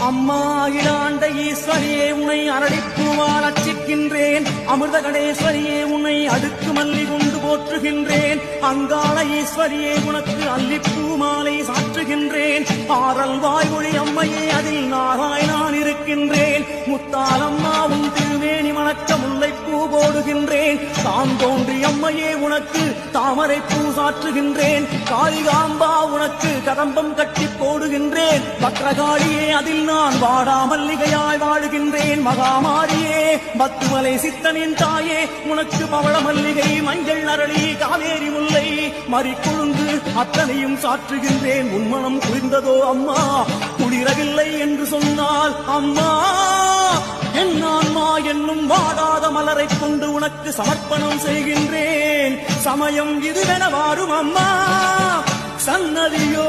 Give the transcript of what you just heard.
அம்மா இடாண்ட ஈஸ்வரியே உனை அரளிப்பூவால் அர்ச்சிக்கின்றேன். அமிர்த கடேஸ்வரியே உன்னை அடுக்கு மல்லி கொண்டு போற்றுகின்றேன். அங்காள ஈஸ்வரியே உனக்கு அல்லிப்பூ மாலை சாற்றுகின்றேன். ஆரல் வாய்மொழி அம்மையே அதில் நாராய் நான் இருக்கின்றேன். முத்தாலம்மா உன் திருவேணி மணக்க முல்லைப்பூ போடுகின்றேன். தாம் தோன்றி அம்மையே உனக்கு தாமரை பூ சாற்றுகின்றேன். காளிகாம்பா உனக்கு கதம்பம் கட்டி போடுகின்றேன். பக்ரகாளியே அதில் நான் வாடா மல்லிகையாய் வாழுகின்றேன். மகாமாரியே பத்துமலை சித்தனின் தாயே உனக்கு பவள மல்லிகை மஞ்சள் அரளி காவேரி முல்லை மறிக்குழுந்து அத்தனையும் சாற்றுகின்றேன். உன்மனம் புரிந்ததோ அம்மா? குளிரவில்லை என்று சொன்னால் அம்மா என் ஆன்மா என்னும் வாடாத மலரை கொண்டு உனக்கு சமர்ப்பணம் செய்கின்றேன். சமயம் இதுவென வாரும் அம்மா சன்னதியோ